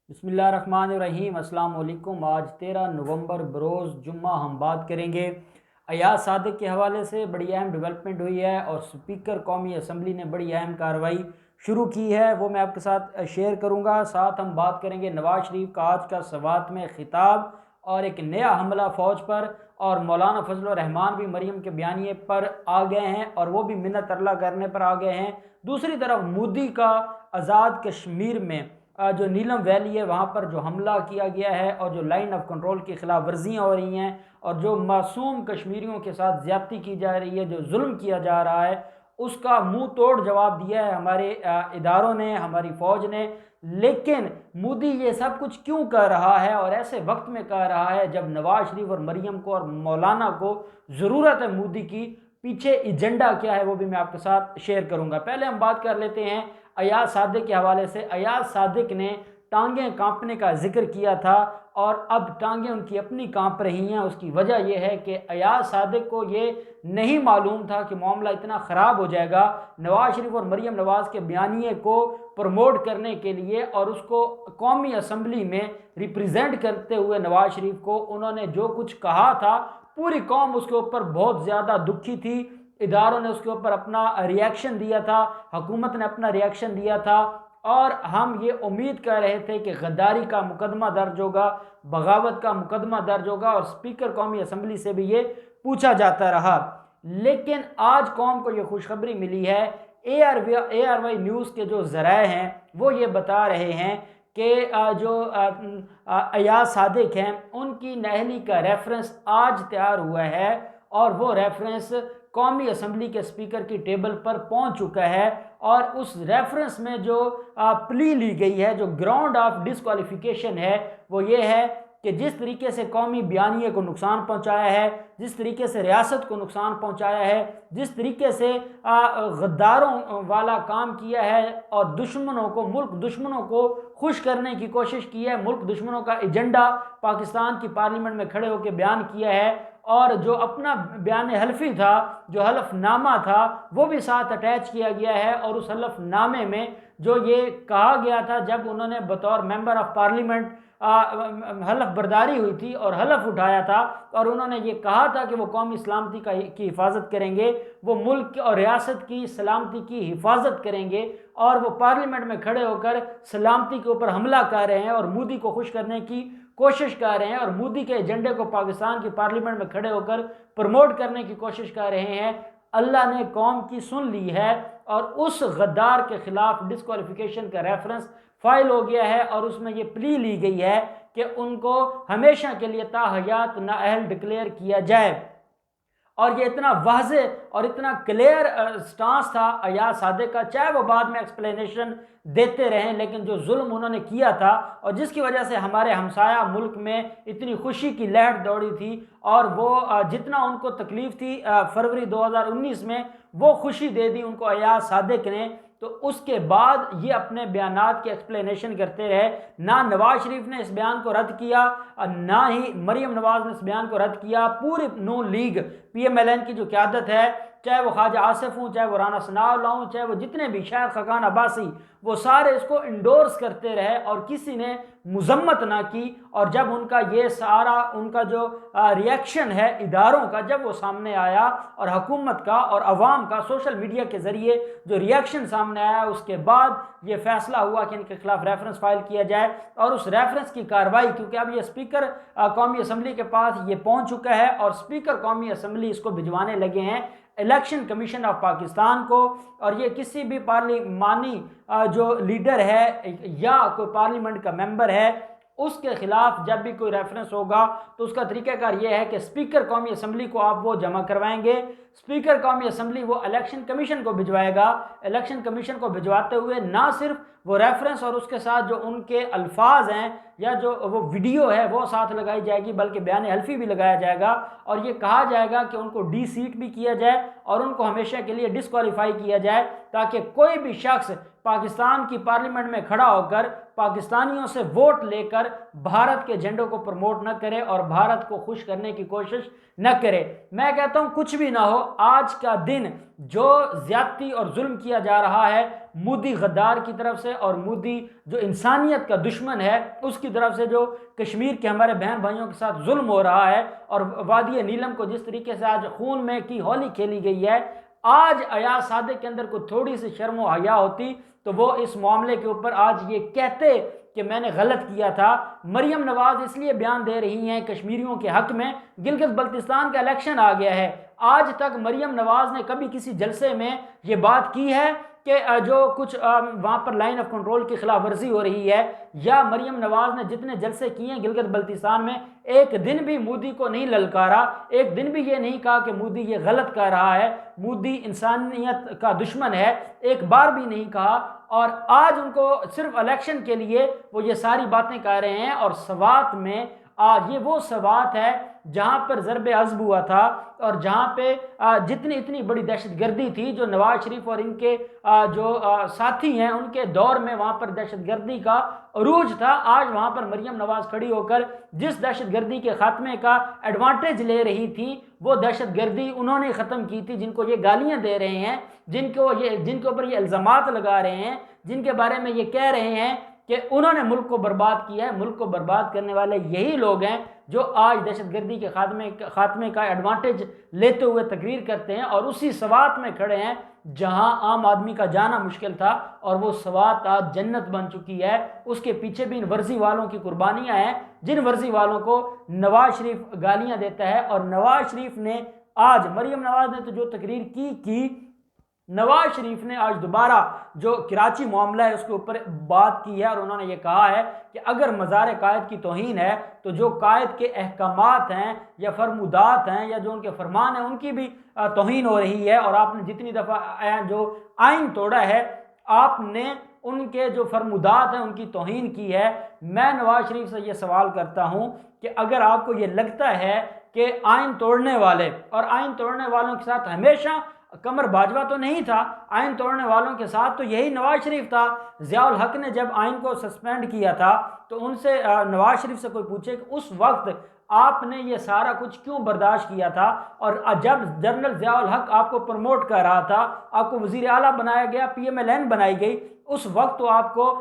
बिस्मिल्लाहिर्रहमानिर्रहीम। अस्सलाम वालेकुम। आज 13 नवंबर बरोज़ जुम्मा हम बात करेंगे अयाज सादिक के हवाले से। बड़ी अहम डेवलपमेंट हुई है और स्पीकर कौमी असम्बली ने बड़ी अहम कार्रवाई शुरू की है, वो मैं आपके साथ शेयर करूँगा। साथ हम बात करेंगे नवाज शरीफ का आज का सवात में खिताब और एक नया हमला फ़ौज पर, और मौलाना फजल रहमान भी मरीम के बयानिए पर आ गए हैं और वो भी मिन्नत अल्लाह करने पर आ गए हैं। दूसरी तरफ मोदी का आज़ाद कश्मीर में जो नीलम वैली है वहाँ पर जो हमला किया गया है और जो लाइन ऑफ कंट्रोल की खिलाफ वर्जियाँ हो रही हैं और जो मासूम कश्मीरियों के साथ ज़्यादती की जा रही है, जो जुल्म किया जा रहा है, उसका मुंह तोड़ जवाब दिया है हमारे इदारों ने, हमारी फ़ौज ने। लेकिन मोदी ये सब कुछ क्यों कर रहा है और ऐसे वक्त में कर रहा है जब नवाज शरीफ और मरीम को और मौलाना को ज़रूरत है मोदी की? पीछे एजेंडा क्या है वो भी मैं आपके साथ शेयर करूंगा। पहले हम बात कर लेते हैं अयाज सादिक के हवाले से। अयाज सादिक ने टांगें कांपने का जिक्र किया था और अब टांगें उनकी अपनी कांप रही हैं। उसकी वजह यह है कि अयाज सादिक को ये नहीं मालूम था कि मामला इतना ख़राब हो जाएगा। नवाज शरीफ और मरीम नवाज के बयानिए को प्रमोट करने के लिए और उसको कौमी असम्बली में रिप्रेजेंट करते हुए नवाज शरीफ को उन्होंने जो कुछ कहा था, पूरी कौम उसके ऊपर बहुत ज़्यादा दुखी थी। इदारों ने उसके ऊपर अपना रिएक्शन दिया था, हुकूमत ने अपना रिएक्शन दिया था और हम ये उम्मीद कर रहे थे कि गद्दारी का मुकदमा दर्ज होगा, बगावत का मुकदमा दर्ज होगा और स्पीकर कौमी असम्बली से भी ये पूछा जाता रहा। लेकिन आज कौम को ये खुशखबरी मिली है। ARY न्यूज़ के जो ज़राए हैं वो ये बता रहे हैं कि जो अयाज सादिक हैं उनकी नहली का रेफरेंस आज तैयार हुआ है और वो रेफरेंस कौमी असम्बली के स्पीकर की टेबल पर पहुंच चुका है। और उस रेफरेंस में जो प्ली ली गई है, जो ग्राउंड ऑफ डिस्क्वालिफिकेशन है, वो ये है कि जिस तरीके से कौमी बयानिए को नुकसान पहुंचाया है, जिस तरीके से रियासत को नुकसान पहुंचाया है, जिस तरीके से गद्दारों वाला काम किया है और दुश्मनों को, मुल्क दुश्मनों को खुश करने की कोशिश की है, मुल्क दुश्मनों का एजेंडा पाकिस्तान की पार्लियामेंट में खड़े होकर बयान किया है और जो अपना बयान हल्फी था, जो हलफनामा था, वो भी साथ अटैच किया गया है। और उस हलफनामे में जो ये कहा गया था जब उन्होंने बतौर मेंबर ऑफ पार्लियामेंट हलफ बर्दारी हुई थी और हलफ उठाया था और उन्होंने ये कहा था कि वो कौमी सलामती की हिफाजत करेंगे, वो मुल्क और रियासत की सलामती की हिफाजत करेंगे, और वो पार्लियामेंट में खड़े होकर सलामती के ऊपर हमला कर रहे हैं और मोदी को खुश करने की कोशिश कर रहे हैं और मोदी के एजेंडे को पाकिस्तान की पार्लियामेंट में खड़े होकर प्रमोट करने की कोशिश कर रहे हैं। अल्लाह ने कौम की सुन ली है और उस गद्दार के खिलाफ डिस्क्वालिफिकेशन का रेफरेंस फाइल हो गया है और उसमें ये प्ली ली गई है कि उनको हमेशा के लिए ताहयात नाअहल डिक्लेयर किया जाए। और ये इतना वाज़े और इतना क्लियर स्टांस था अयाज सादिक का, चाहे वो बाद में एक्सप्लेनेशन देते रहें, लेकिन जो जुल्म उन्होंने किया था और जिसकी वजह से हमारे हमसाया मुल्क में इतनी खुशी की लहर दौड़ी थी और वो जितना उनको तकलीफ़ थी फरवरी 2019 में, वो खुशी दे दी उनको अयाज सादिक ने। तो उसके बाद ये अपने बयानात की एक्सप्लेनेशन करते रहे। ना नवाज शरीफ ने इस बयान को रद्द किया, ना ही मरीम नवाज ने इस बयान को रद्द किया। पूरी नून लीग PMLN की जो क़यादत है, चाहे वो ख्वाजा आसिफ हूँ, चाहे वो राना सनाउल्लाह हूँ, चाहे वो जितने भी शायद खकान अब्बासी, वो सारे इसको इंडोर्स करते रहे और किसी ने मजम्मत ना की। और जब उनका ये सारा उनका जो रिएक्शन है इदारों का, जब वो सामने आया और हुकूमत का और अवाम का सोशल मीडिया के ज़रिए जो रिएक्शन सामने आया, उसके बाद ये फैसला हुआ कि इनके खिलाफ रेफरेंस फाइल किया जाए। और उस रेफरेंस की कार्रवाई, क्योंकि अब ये स्पीकर कौमी असम्बली के पास ये पहुंच चुका है और स्पीकर कौमी असम्बली इसको भिजवाने लगे हैं इलेक्शन कमीशन ऑफ पाकिस्तान को। और ये किसी भी पार्लिमानी जो लीडर है या कोई पार्लियामेंट का मेंबर है, उसके खिलाफ जब भी कोई रेफरेंस होगा तो उसका तरीक़ाकार ये है कि स्पीकर कौमी असम्बली को आप वो जमा करवाएंगे। स्पीकर कौमी असम्बली वो इलेक्शन कमीशन को भिजवाएगा। इलेक्शन कमीशन को भिजवाते हुए ना सिर्फ वो रेफरेंस और उसके साथ जो उनके अल्फाज हैं या जो वो वीडियो है वो साथ लगाई जाएगी, बल्कि बयान हल्फी भी लगाया जाएगा और ये कहा जाएगा कि उनको डी सीट भी किया जाए और उनको हमेशा के लिए डिस्क्वालीफाई किया जाए, ताकि कोई भी शख्स पाकिस्तान की पार्लियामेंट में खड़ा होकर पाकिस्तानियों से वोट लेकर भारत के एजेंडे को प्रमोट न करे और भारत को खुश करने की कोशिश न करे। मैं कहता हूं कुछ भी ना हो, आज का दिन जो ज्यादती और जुल्म किया जा रहा है मोदी गद्दार की तरफ से, और मोदी जो इंसानियत का दुश्मन है उसकी तरफ से, जो कश्मीर के हमारे बहन भाइयों के साथ जुल्म हो रहा है, और वादी नीलम को जिस तरीके से आज खून में की होली खेली गई है, आज अयाज सादिक के अंदर को थोड़ी सी शर्म व हया होती तो वो इस मामले के ऊपर आज ये कहते कि मैंने गलत किया था। मरियम नवाज इसलिए बयान दे रही हैं कश्मीरियों के हक में, गिलगित बल्तिस्तान का इलेक्शन आ गया है, आज तक मरियम नवाज ने कभी किसी जलसे में ये बात की है कि जो कुछ वहाँ पर लाइन ऑफ कंट्रोल की खिलाफ वर्जी हो रही है, या मरियम नवाज ने जितने जलसे किए हैं गिलगित बल्तिस्तान में, एक दिन भी मोदी को नहीं ललकारा, एक दिन भी ये नहीं कहा कि मोदी ये गलत कर रहा है, मोदी इंसानियत का दुश्मन है, एक बार भी नहीं कहा। और आज उनको सिर्फ इलेक्शन के लिए वो ये सारी बातें कह रहे हैं। और सवात में आज ये वो सवात है जहाँ पर ज़रब अज़ब हुआ था, और जहाँ पे जितनी इतनी बड़ी दहशतगर्दी थी जो नवाज शरीफ और इनके जो साथी हैं उनके दौर में वहाँ पर दहशतगर्दी का अरूज था, आज वहाँ पर मरियम नवाज खड़ी होकर जिस दहशतगर्दी के खात्मे का एडवांटेज ले रही थी वो दहशतगर्दी उन्होंने ख़त्म की थी। जिनको ये गालियाँ दे रहे हैं, जिनके ऊपर ये इल्ज़ामात लगा रहे हैं, जिनके बारे में ये कह रहे हैं कि उन्होंने मुल्क को बर्बाद किया है, मुल्क को बर्बाद करने वाले यही लोग हैं जो आज दहशतगर्दी के खात्मे का एडवांटेज लेते हुए तकरीर करते हैं, और उसी सवात में खड़े हैं जहां आम आदमी का जाना मुश्किल था, और वो सवात आज जन्नत बन चुकी है। उसके पीछे भी इन वर्जी वालों की कुर्बानियां हैं, जिन वर्जी वालों को नवाज शरीफ गालियां देता है। और नवाज शरीफ ने आज, मरियम नवाज ने तो जो तकरीर की, नवाज शरीफ ने आज दोबारा जो कराची मामला है उसके ऊपर बात की है, और उन्होंने ये कहा है कि अगर मज़ार कायद की तौहीन है तो जो कायद के अहकामात हैं या फरमुदात हैं या जो उनके फरमान हैं उनकी भी तौहीन हो रही है। और आपने जितनी दफ़ा जो आइन तोड़ा है, आपने उनके जो फरमुदात हैं उनकी तौहीन की है। मैं नवाज शरीफ से ये सवाल करता हूँ कि अगर आपको ये लगता है कि आइन तोड़ने वाले, और आइन तोड़ने वालों के साथ हमेशा कमर बाजवा तो नहीं था, आइन तोड़ने वालों के साथ तो यही नवाज शरीफ था। ज़ियाउल हक ने जब आइन को सस्पेंड किया था तो उनसे नवाज शरीफ से कोई पूछे कि उस वक्त आपने ये सारा कुछ क्यों बर्दाश्त किया था, और जब जनरल ज़ियाउल हक आपको प्रमोट कर रहा था, आपको वज़ीर आला बनाया गया, PMLN बनाई गई, उस वक्त तो आपको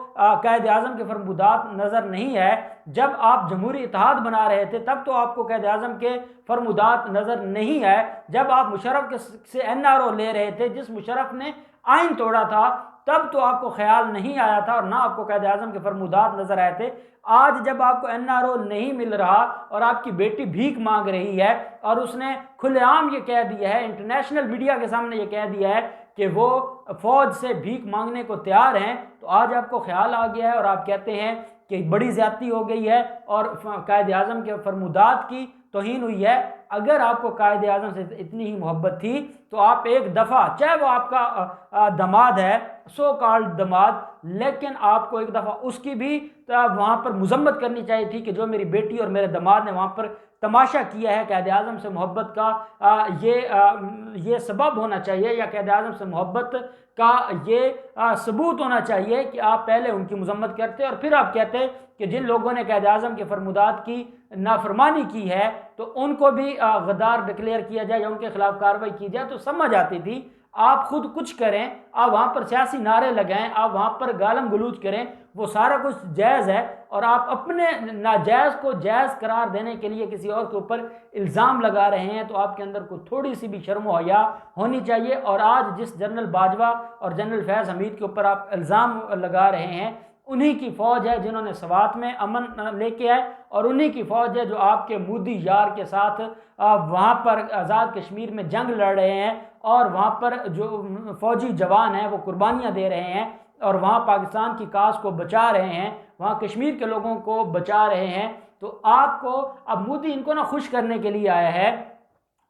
कायद आज़म के फरमुदात नज़र नहीं है। जब आप जमहूरी इत्तेहाद बना रहे थे तब तो आपको कायद आज़म के फरमुदात नज़र नहीं है। जब आप मुशर्रफ से NRO ले रहे थे, जिस मुशर्रफ ने आइन तोड़ा था, तब तो आपको ख्याल नहीं आया था और ना आपको कायद आज़म के फरमुदात नज़र आए थे। आज जब आपको NRO नहीं मिल रहा और आपकी बेटी भीख मांग रही है, और उसने खुलेआम ये कह दिया है, इंटरनेशनल मीडिया के सामने ये कह दिया है कि वो फ़ौज से भीख मांगने को तैयार हैं, तो आज आपको ख्याल आ गया है और आप कहते हैं कि बड़ी ज़्यादती हो गई है और कायद आज़म के फरमुदात की तौहीन हुई है। अगर आपको कायद आज़म से इतनी ही मोहब्बत थी तो आप एक दफ़ा, चाहे वो आपका दमाद है, सो कॉल्ड दमाद, लेकिन आपको एक दफ़ा उसकी भी वहाँ पर मजम्मत करनी चाहिए थी कि जो मेरी बेटी और मेरे दमाद ने वहाँ पर तमाशा किया है, कायद आज़म से मोहब्बत का ये सबब होना चाहिए, या कायद आज़म से मोहब्बत का ये सबूत होना चाहिए कि आप पहले उनकी मजम्मत करते और फिर आप कहते कि जिन लोगों ने कायद आज़म के फरमुदात की नाफरमानी की है तो उनको भी गद्दार डिक्लेयर किया जाए या उनके खिलाफ कार्रवाई की जाए, तो समझ आती थी। आप खुद कुछ करें, आप वहाँ पर सियासी नारे लगाएं, आप वहाँ पर गालम गलूज करें, वो सारा कुछ जायज़ है, और आप अपने नाजायज़ को जायज़ करार देने के लिए किसी और के ऊपर इल्ज़ाम लगा रहे हैं, तो आपके अंदर को थोड़ी सी भी शर्म व हया होनी चाहिए। और आज जिस जनरल बाजवा और जनरल फैज़ हमीद के ऊपर आप इल्ज़ाम लगा रहे हैं, उन्हीं की फ़ौज है जिन्होंने सवात में अमन लेके आए, और उन्हीं की फ़ौज है जो आपके मोदी यार के साथ वहाँ पर आज़ाद कश्मीर में जंग लड़ रहे हैं, और वहाँ पर जो फ़ौजी जवान हैं वो कुर्बानियाँ दे रहे हैं, और वहाँ पाकिस्तान की काज को बचा रहे हैं, वहाँ कश्मीर के लोगों को बचा रहे हैं। तो आपको अब मोदी इनको ना खुश करने के लिए आया है।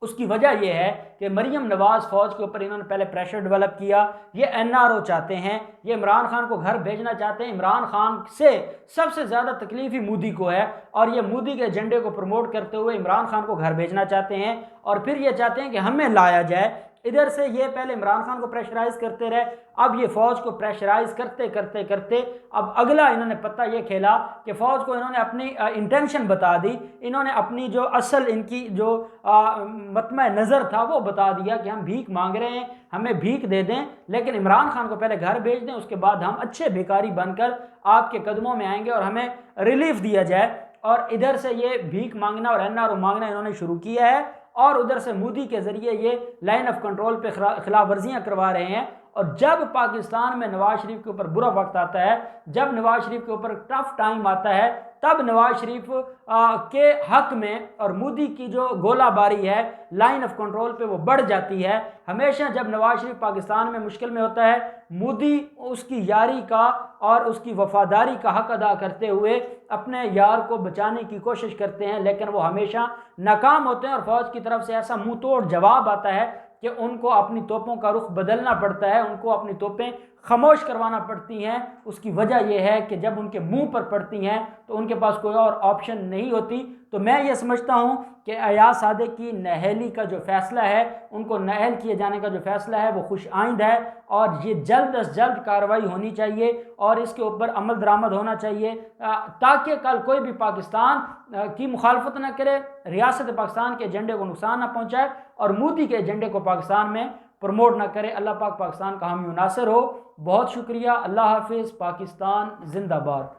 उसकी वजह यह है कि मरियम नवाज फ़ौज के ऊपर इन्होंने पहले प्रेशर डेवलप किया, ये NRO चाहते हैं, ये इमरान खान को घर भेजना चाहते हैं। इमरान खान से सबसे ज़्यादा तकलीफ ही मोदी को है, और ये मोदी के एजेंडे को प्रमोट करते हुए इमरान खान को घर भेजना चाहते हैं, और फिर ये चाहते हैं कि हमें लाया जाए। इधर से ये पहले इमरान खान को प्रेशराइज करते रहे, अब ये फ़ौज को प्रेशराइज करते करते करते अब अगला इन्होंने पत्ता ये खेला कि फ़ौज को इन्होंने अपनी इंटेंशन बता दी, इन्होंने अपनी जो असल इनकी जो मतमा नज़र था वो बता दिया कि हम भीख मांग रहे हैं, हमें भीख दे दें, लेकिन इमरान खान को पहले घर भेज दें, उसके बाद हम अच्छे भिखारी बनकर आपके कदमों में आएंगे और हमें रिलीफ दिया जाए। और इधर से ये भीख मांगना और एनआरओ मांगना इन्होंने शुरू किया है, और उधर से मोदी के ज़रिए ये लाइन ऑफ कंट्रोल पे खिलाफ वर्जियाँ करवा रहे हैं। और जब पाकिस्तान में नवाज शरीफ के ऊपर बुरा वक्त आता है, जब नवाज शरीफ के ऊपर टफ टाइम आता है, तब नवाज शरीफ के हक में और मोदी की जो गोलाबारी है लाइन ऑफ कंट्रोल पे वो बढ़ जाती है। हमेशा जब नवाज शरीफ पाकिस्तान में मुश्किल में होता है, मोदी उसकी यारी का और उसकी वफादारी का हक अदा करते हुए अपने यार को बचाने की कोशिश करते हैं, लेकिन वो हमेशा नाकाम होते हैं और फौज की तरफ से ऐसा मुंह तोड़ जवाब आता है कि उनको अपनी तोपों का रुख बदलना पड़ता है, उनको अपनी तोपें खामोश करवाना पड़ती हैं। उसकी वजह यह है कि जब उनके मुंह पर पड़ती हैं तो उनके पास कोई और ऑप्शन नहीं होती। तो मैं ये समझता हूँ कि अयाज सादिक की नहली का जो फ़ैसला है, उनको नहल किए जाने का जो फ़ैसला है वो खुश आइंद है, और ये जल्द अज जल्द कार्रवाई होनी चाहिए और इसके ऊपर अमल दरामद होना चाहिए, ताकि कल कोई भी पाकिस्तान की मुखालफत न करे, रियासत पाकिस्तान के एजेंडे को नुकसान न पहुँचाए और मोदी के एजेंडे को पाकिस्तान में प्रमोट ना करे। अल्लाह पाक पाकिस्तान का हामी नासिर हो। बहुत शुक्रिया। अल्लाह हाफिज़। पाकिस्तान जिंदाबाद।